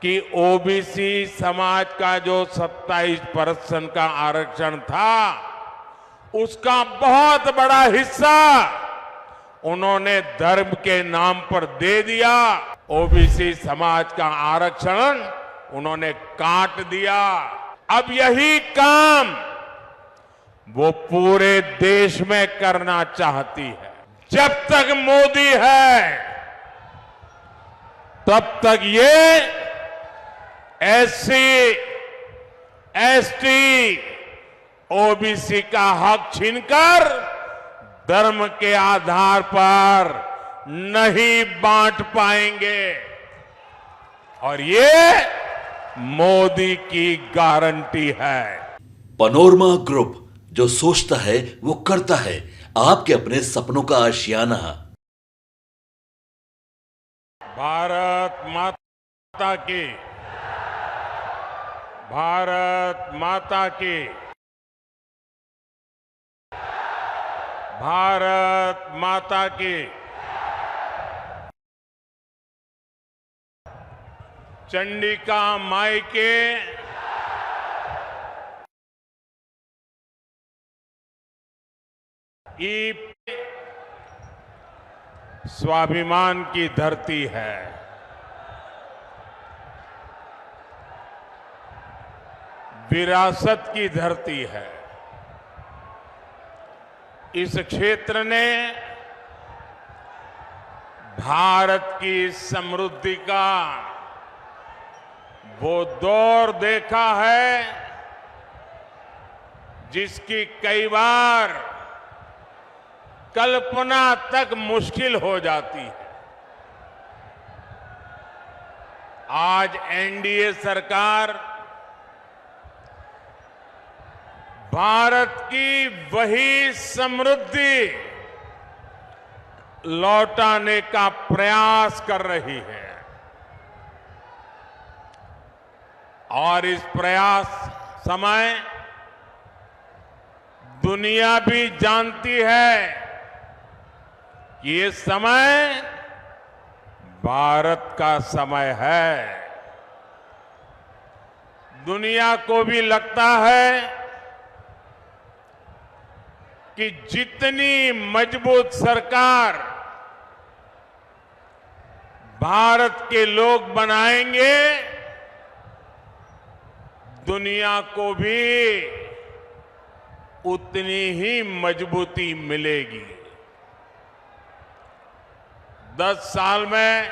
कि ओबीसी समाज का जो 27% का आरक्षण था, उसका बहुत बड़ा हिस्सा उन्होंने धर्म के नाम पर दे दिया। ओबीसी समाज का आरक्षण उन्होंने काट दिया। अब यही काम वो पूरे देश में करना चाहती है। जब तक मोदी है तब तक ये एससी, एसटी, ओबीसी का हक छीनकर धर्म के आधार पर नहीं बांट पाएंगे और ये मोदी की गारंटी है। पनोरमा ग्रुप, जो सोचता है वो करता है। आपके अपने सपनों का आशियाना। भारत माता की, भारत माता की, भारत माता की। चंडिका माई के स्वाभिमान की धरती है। विरासत की धरती है। इस क्षेत्र ने भारत की समृद्धि का वो दौर देखा है जिसकी कई बार कल्पना तक मुश्किल हो जाती है। आज एनडीए सरकार भारत की वही समृद्धि लौटाने का प्रयास कर रही है और इस प्रयास समय दुनिया भी जानती है कि ये समय भारत का समय है। दुनिया को भी लगता है कि जितनी मजबूत सरकार भारत के लोग बनाएंगे, दुनिया को भी उतनी ही मजबूती मिलेगी। 10 साल में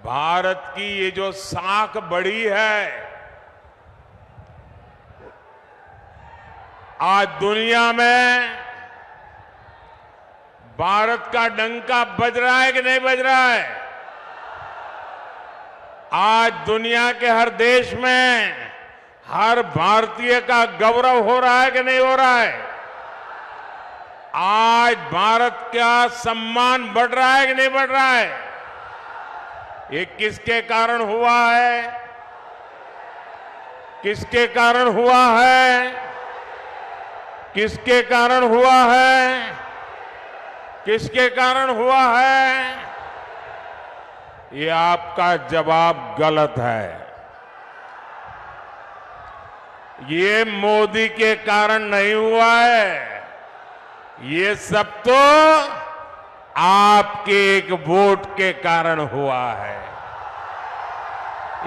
भारत की ये जो साख बढ़ी है, आज दुनिया में भारत का डंका बज रहा है कि नहीं बज रहा है? आज दुनिया के हर देश में हर भारतीय का गौरव हो रहा है कि नहीं हो रहा है? आज भारत का सम्मान बढ़ रहा है कि नहीं बढ़ रहा है? ये किसके कारण हुआ है? किसके कारण हुआ है? किसके कारण हुआ है? किसके कारण हुआ है? ये आपका जवाब गलत है। ये मोदी के कारण नहीं हुआ है। ये सब तो आपके एक वोट के कारण हुआ है।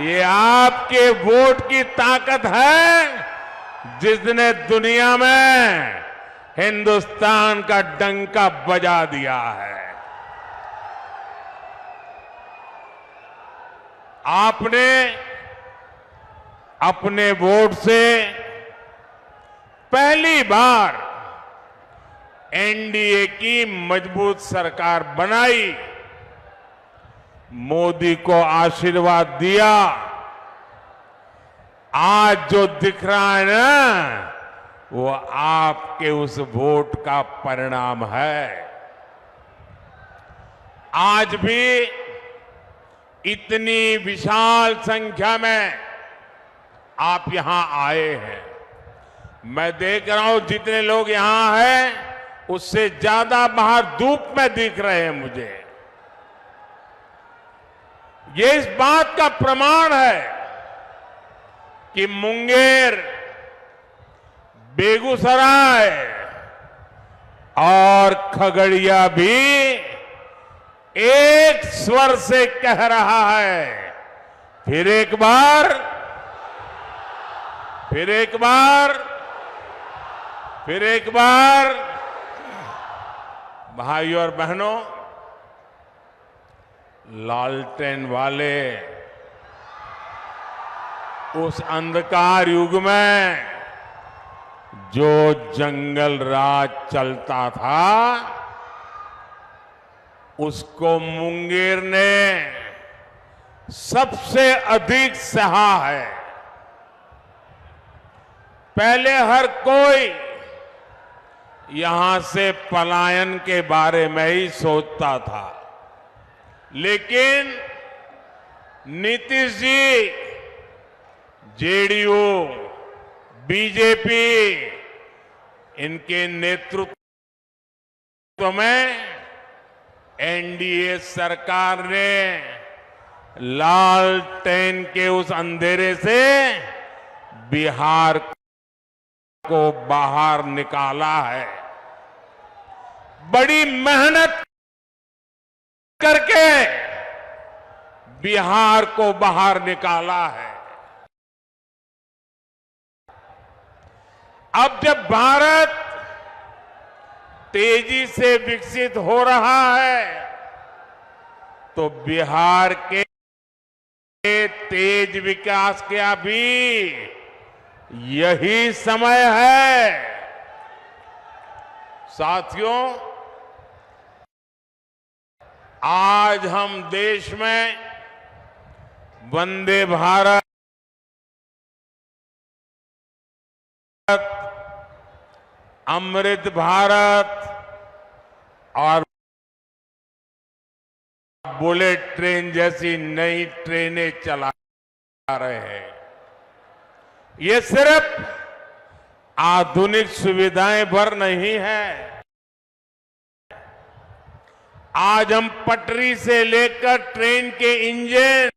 ये आपके वोट की ताकत है जिसने दुनिया में हिंदुस्तान का डंका बजा दिया है। आपने अपने वोट से पहली बार एनडीए की मजबूत सरकार बनाई, मोदी को आशीर्वाद दिया। आज जो दिख रहा है ना, वो आपके उस वोट का परिणाम है। आज भी इतनी विशाल संख्या में आप यहां आए हैं। मैं देख रहा हूं जितने लोग यहां हैं उससे ज्यादा बाहर धूप में दिख रहे हैं मुझे। ये इस बात का प्रमाण है कि मुंगेर, बेगूसराय और खगड़िया भी एक स्वर से कह रहा है, फिर एक बार, फिर एक बार, फिर एक बार। भाइयों और बहनों, लालटेन वाले उस अंधकार युग में जो जंगल राज चलता था, उसको मुंगेर ने सबसे अधिक सहा है। पहले हर कोई यहां से पलायन के बारे में ही सोचता था, लेकिन नीतीश जी, जेडीयू, बीजेपी, इनके नेतृत्व में एनडीए सरकार ने लालटेन के उस अंधेरे से बिहार को बाहर निकाला है। बड़ी मेहनत करके बिहार को बाहर निकाला है। अब जब भारत तेजी से विकसित हो रहा है, तो बिहार के तेज विकास का भी यही समय है। साथियों, आज हम देश में वंदे भारत, अमृत भारत और बुलेट ट्रेन जैसी नई ट्रेनें चला रहे हैं। ये सिर्फ आधुनिक सुविधाएं भर नहीं है। आज हम पटरी से लेकर ट्रेन के इंजन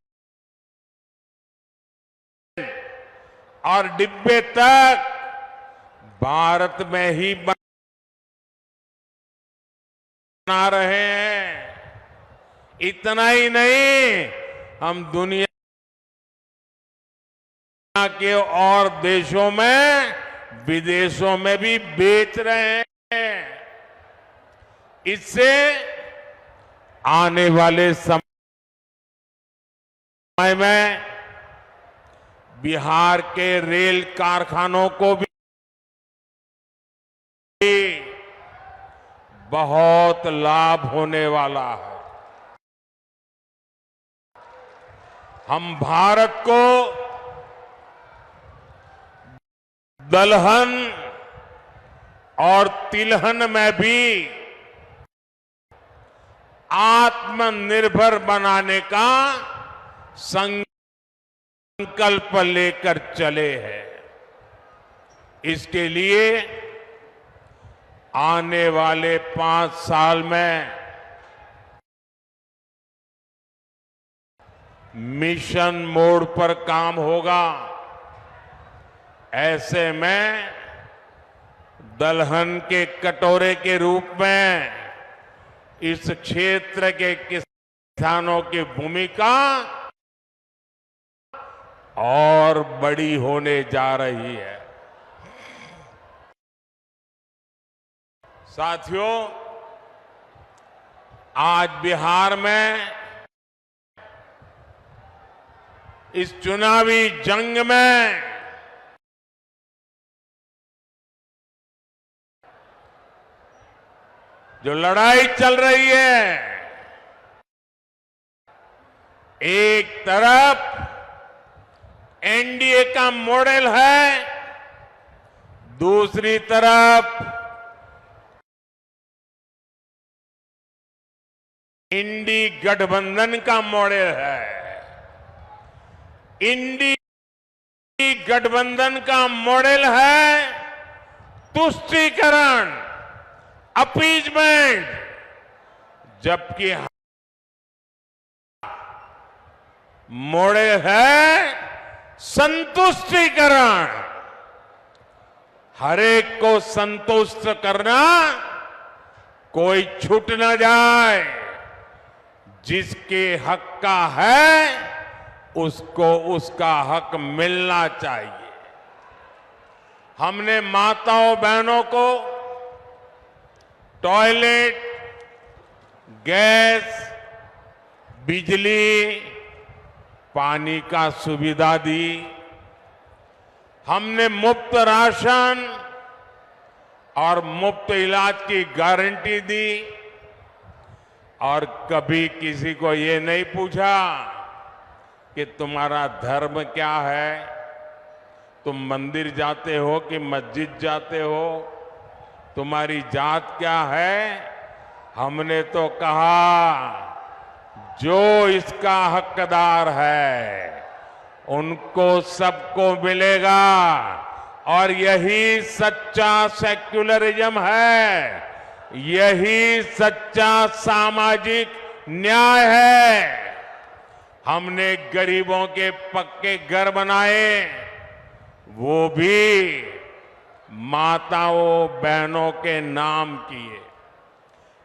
और डिब्बे तक भारत में ही बना रहे हैं। इतना ही नहीं, हम दुनिया के और देशों में, विदेशों में भी बेच रहे हैं। इससे आने वाले समय में बिहार के रेल कारखानों को भी बहुत लाभ होने वाला है। हम भारत को दलहन और तिलहन में भी आत्मनिर्भर बनाने का संकल्प लेकर चले हैं। इसके लिए आने वाले 5 साल में मिशन मोड पर काम होगा। ऐसे में दलहन के कटोरे के रूप में इस क्षेत्र के किसानों की भूमिका और बड़ी होने जा रही है। साथियों, आज बिहार में इस चुनावी जंग में जो लड़ाई चल रही है, एक तरफ एनडीए का मॉडल है, दूसरी तरफ इंडी गठबंधन का मॉडल है। इंडी गठबंधन का मॉडल है तुष्टीकरण, अपीजमेंट, जबकि मोड़े है संतुष्टिकरण। हरेक को संतुष्ट करना, कोई छूट न जाए। जिसके हक का है उसको उसका हक मिलना चाहिए। हमने माताओं बहनों को टॉयलेट, गैस, बिजली, पानी का सुविधा दी। हमने मुफ्त राशन और मुफ्त इलाज की गारंटी दी। और कभी किसी को ये नहीं पूछा कि तुम्हारा धर्म क्या है, तुम मंदिर जाते हो कि मस्जिद जाते हो, तुम्हारी जात क्या है। हमने तो कहा जो इसका हकदार है उनको सबको मिलेगा। और यही सच्चा सेक्युलरिज्म है, यही सच्चा सामाजिक न्याय है। हमने गरीबों के पक्के घर बनाए, वो भी माताओं बहनों के नाम किए।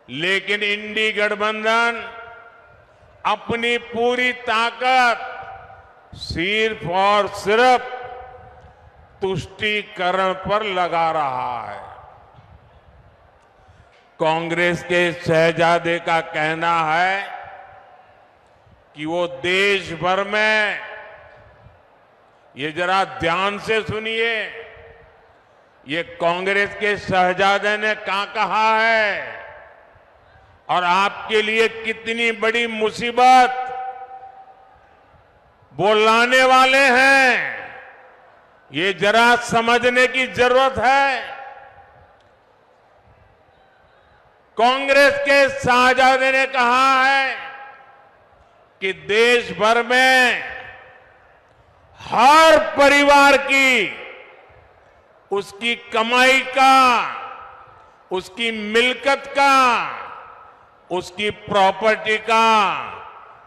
लेकिन इंडी गठबंधन अपनी पूरी ताकत सिर्फ और सिर्फ तुष्टीकरण पर लगा रहा है। कांग्रेस के शहजादे का कहना है कि वो देश भर में, ये जरा ध्यान से सुनिए, ये कांग्रेस के शहजादे ने क्या कहा है और आपके लिए कितनी बड़ी मुसीबत वो लाने वाले हैं, ये जरा समझने की जरूरत है। कांग्रेस के शहजादे ने कहा है कि देश भर में हर परिवार की उसकी कमाई का, उसकी मिल्कत का, उसकी प्रॉपर्टी का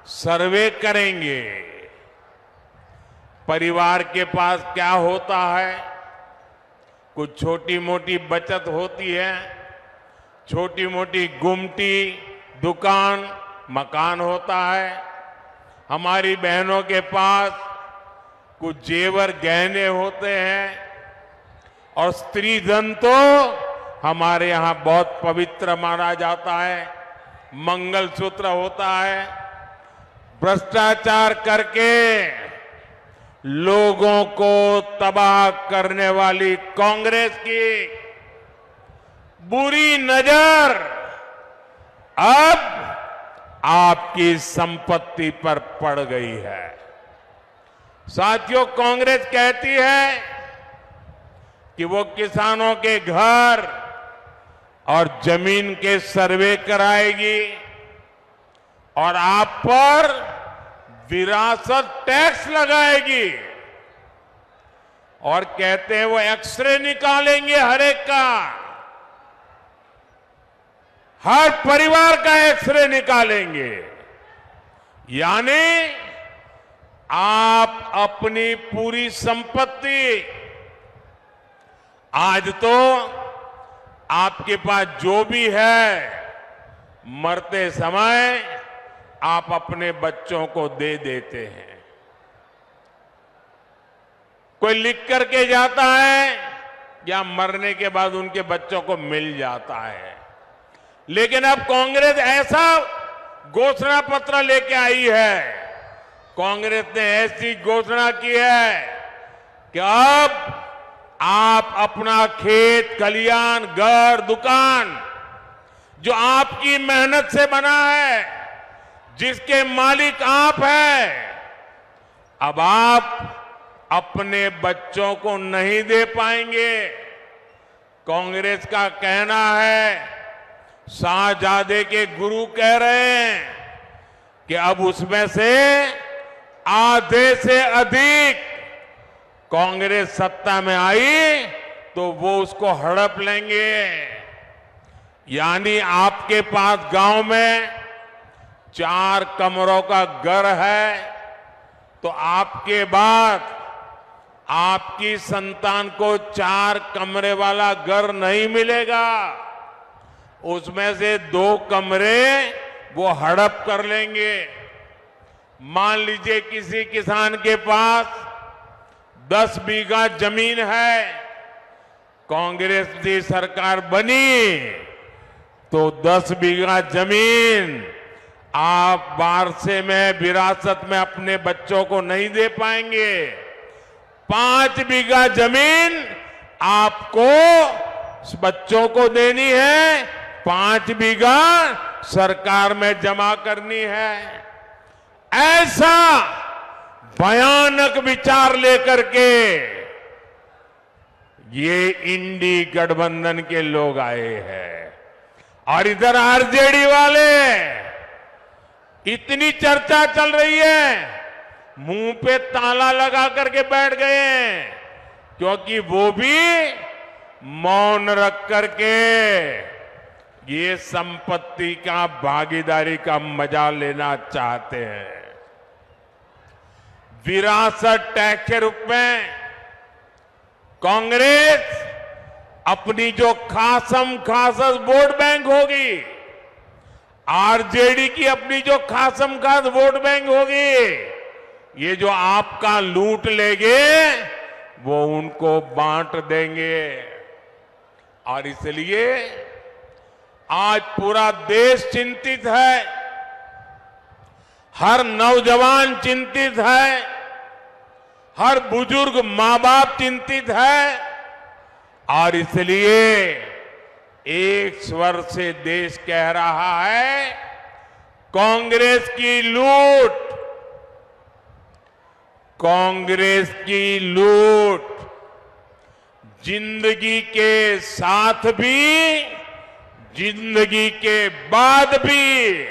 सर्वे करेंगे। परिवार के पास क्या होता है, कुछ छोटी मोटी बचत होती है, छोटी मोटी गुमटी, दुकान, मकान होता है। हमारी बहनों के पास कुछ जेवर गहने होते हैं। और स्त्री धन तो हमारे यहां बहुत पवित्र माना जाता है, मंगलसूत्र होता है। भ्रष्टाचार करके लोगों को तबाह करने वाली कांग्रेस की बुरी नजर अब आपकी संपत्ति पर पड़ गई है। साथियों, कांग्रेस कहती है कि वो किसानों के घर और जमीन के सर्वे कराएगी और आप पर विरासत टैक्स लगाएगी। और कहते हैं वो एक्सरे निकालेंगे हर एक का, हर परिवार का एक्सरे निकालेंगे। यानी आप अपनी पूरी संपत्ति, आज तो आपके पास जो भी है, मरते समय आप अपने बच्चों को दे देते हैं। कोई लिख करके जाता है या मरने के बाद उनके बच्चों को मिल जाता है। लेकिन अब कांग्रेस ऐसा घोषणा पत्र लेके आई है, कांग्रेस ने ऐसी घोषणा की है कि अब आप अपना खेत, खलियान, घर, दुकान जो आपकी मेहनत से बना है, जिसके मालिक आप हैं, अब आप अपने बच्चों को नहीं दे पाएंगे। कांग्रेस का कहना है, शाहजादे के गुरु कह रहे हैं कि अब उसमें से आधे से अधिक कांग्रेस सत्ता में आई तो वो उसको हड़प लेंगे। यानी आपके पास गांव में 4 कमरों का घर है, तो आपके बाद आपकी संतान को 4 कमरे वाला घर नहीं मिलेगा, उसमें से 2 कमरे वो हड़प कर लेंगे। मान लीजिए किसी किसान के पास 10 बीघा जमीन है, कांग्रेस की सरकार बनी तो 10 बीघा जमीन आप वारसे में, विरासत में अपने बच्चों को नहीं दे पाएंगे। 5 बीघा जमीन आपको बच्चों को देनी है, 5 बीघा सरकार में जमा करनी है। ऐसा भयानक विचार लेकर के ये इंडी गठबंधन के लोग आए हैं। और इधर आरजेडी वाले, इतनी चर्चा चल रही है, मुंह पे ताला लगा करके बैठ गए हैं, क्योंकि वो भी मौन रख करके ये संपत्ति का, भागीदारी का मजा लेना चाहते हैं। विरासत टैक्स के रूप में कांग्रेस अपनी जो खासम खास वोट बैंक होगी, आरजेडी की अपनी जो खासम खास वोट बैंक होगी, ये जो आपका लूट लेंगे वो उनको बांट देंगे। और इसलिए आज पूरा देश चिंतित है, हर नौजवान चिंतित है, हर बुजुर्ग मां बाप चिंतित है। और इसलिए एक स्वर से देश कह रहा है, कांग्रेस की लूट, कांग्रेस की लूट जिंदगी के साथ भी, जिंदगी के बाद भी,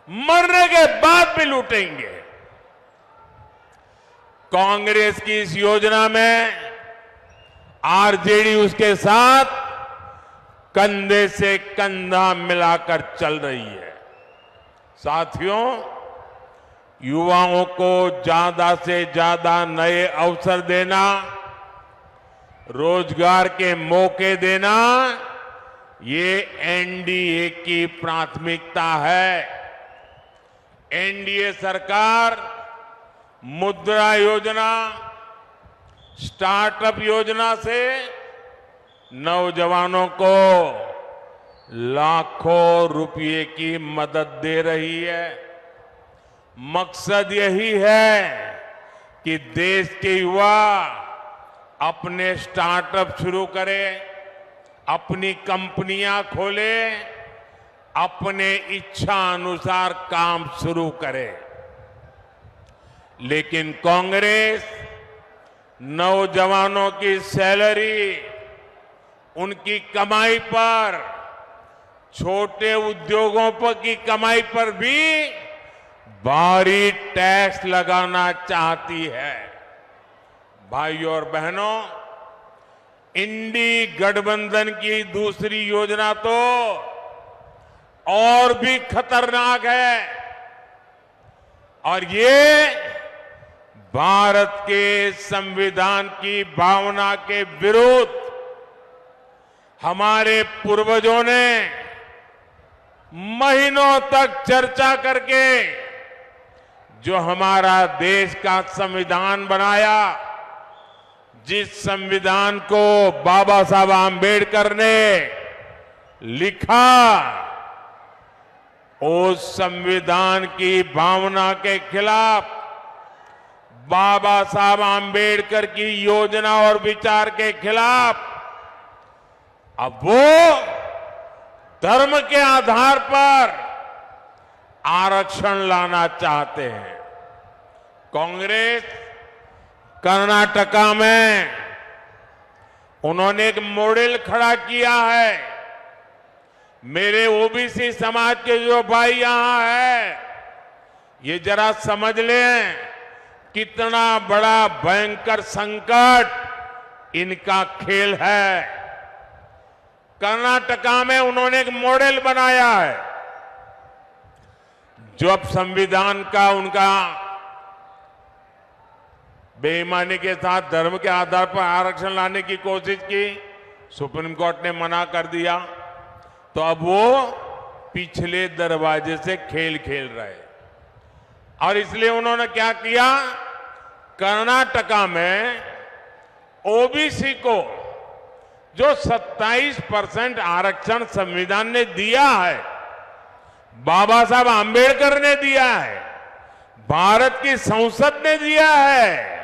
मरने के बाद भी लूटेंगे। कांग्रेस की इस योजना में आरजेडी उसके साथ कंधे से कंधा मिलाकर चल रही है। साथियों, युवाओं को ज्यादा से ज्यादा नए अवसर देना, रोजगार के मौके देना, ये एनडीए की प्राथमिकता है। एनडीए सरकार मुद्रा योजना, स्टार्टअप योजना से नौजवानों को लाखों रुपए की मदद दे रही है। मकसद यही है कि देश के युवा अपने स्टार्टअप शुरू करें, अपनी कंपनियां खोलें, अपने इच्छा अनुसार काम शुरू करें। लेकिन कांग्रेस नौजवानों की सैलरी, उनकी कमाई पर, छोटे उद्योगों पर की कमाई पर भी भारी टैक्स लगाना चाहती है। भाइयों और बहनों, इंडी गठबंधन की दूसरी योजना तो और भी खतरनाक है, और ये भारत के संविधान की भावना के विरुद्ध हमारे पूर्वजों ने महीनों तक चर्चा करके जो हमारा देश का संविधान बनाया, जिस संविधान को बाबा साहब आंबेडकर ने लिखा, उस संविधान की भावना के खिलाफ, बाबा साहब आंबेडकर की योजना और विचार के खिलाफ अब वो धर्म के आधार पर आरक्षण लाना चाहते हैं। कांग्रेस कर्नाटका में उन्होंने एक मॉडल खड़ा किया है। मेरे ओबीसी समाज के जो भाई यहां है, ये जरा समझ लें कितना बड़ा भयंकर संकट इनका खेल है। कर्नाटका में उन्होंने एक मॉडल बनाया है। जब संविधान का उनका बेईमानी के साथ धर्म के आधार पर आरक्षण लाने की कोशिश की, सुप्रीम कोर्ट ने मना कर दिया। तो अब वो पिछले दरवाजे से खेल खेल रहे और इसलिए उन्होंने क्या किया, कर्नाटका में ओबीसी को जो 27% आरक्षण संविधान ने दिया है, बाबा साहब आंबेडकर ने दिया है, भारत की संसद ने दिया है,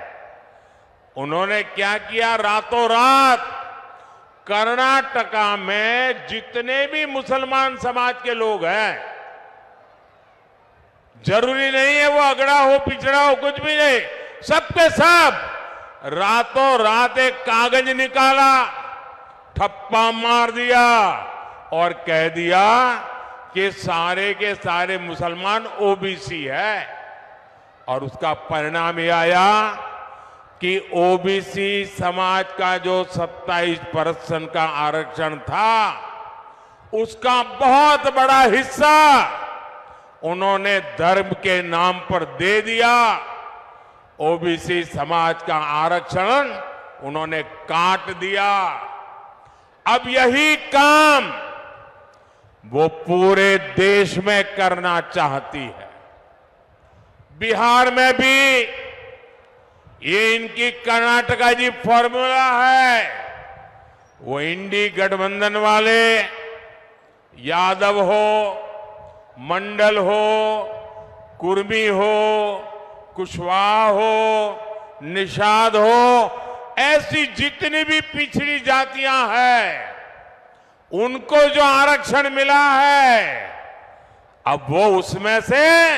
उन्होंने क्या किया, रातों रात कर्नाटका में जितने भी मुसलमान समाज के लोग हैं, जरूरी नहीं है वो अगड़ा हो पिछड़ा हो, कुछ भी नहीं, सबके सब रातों रात एक कागज निकाला, ठप्पा मार दिया और कह दिया कि सारे के सारे मुसलमान ओबीसी है। और उसका परिणाम ये आया कि ओबीसी समाज का जो 27% का आरक्षण था, उसका बहुत बड़ा हिस्सा उन्होंने धर्म के नाम पर दे दिया। ओबीसी समाज का आरक्षण उन्होंने काट दिया। अब यही काम वो पूरे देश में करना चाहती है। बिहार में भी ये इनकी कर्नाटका जी फॉर्मूला है। वो इंडी गठबंधन वाले, यादव हो, मंडल हो, कुर्मी हो, कुशवाहा हो, निषाद हो, ऐसी जितनी भी पिछड़ी जातियां हैं, उनको जो आरक्षण मिला है, अब वो उसमें से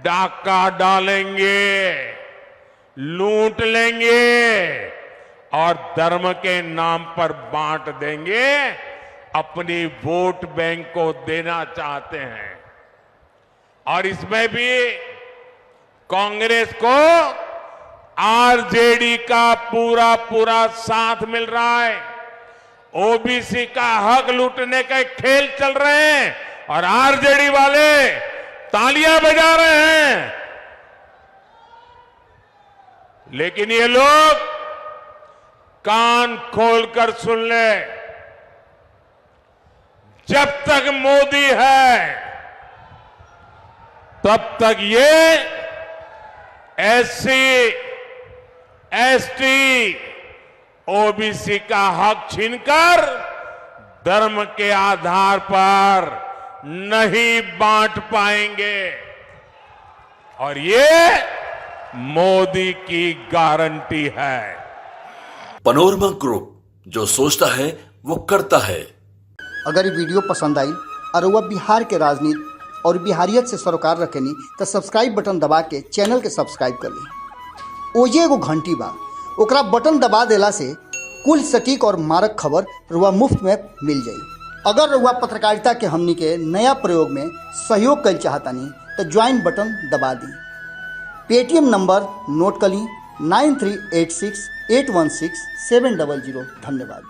डाका डालेंगे, लूट लेंगे और धर्म के नाम पर बांट देंगे, अपनी वोट बैंक को देना चाहते हैं। और इसमें भी कांग्रेस को आरजेडी का पूरा पूरा साथ मिल रहा है। ओबीसी का हक लूटने के खेल चल रहे हैं और आरजेडी वाले तालियां बजा रहे हैं। लेकिन ये लोग कान खोलकर सुन ले, जब तक मोदी है तब तक ये एससी, एसटी, ओबीसी का हक छीनकर धर्म के आधार पर नहीं बांट पाएंगे। और ये मोदी की गारंटी है। पनोरमा ग्रुप, जो सोचता है वो करता है। अगर ये वीडियो पसंद आई और वह बिहार के राजनीति और बिहारियत से सरोकार रखेनी तो सब्सक्राइब बटन दबा के चैनल के सब्सक्राइब कर ली। ओजे एगो घंटी बा, ओकरा बटन दबा देला से कुल सटीक और मारक खबर रुआ मुफ्त में मिल जाई। अगर रुआ पत्रकारिता के हमनी के नया प्रयोग में सहयोग कर चाहतानी तो ज्वाइन बटन दबा दी। पेटीएम नंबर नोट कर ली 9386816700। धन्यवाद।